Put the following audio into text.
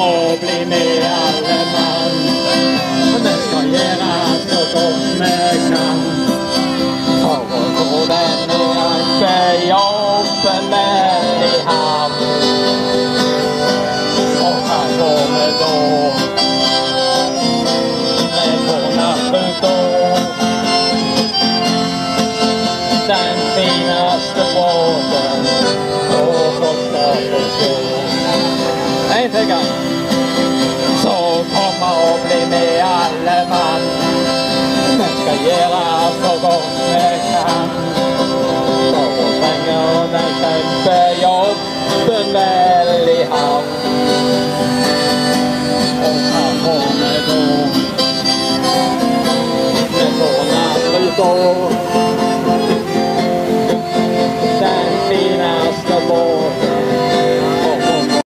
Och bli med alle man. Och det ska göras så gott med kan. För att gå den är jobben med i hamn. Och han kommer då med våra fötter. Den finaste båten och första på skål. Nej, tänka. Så komma och bli med alle man. Men ska göra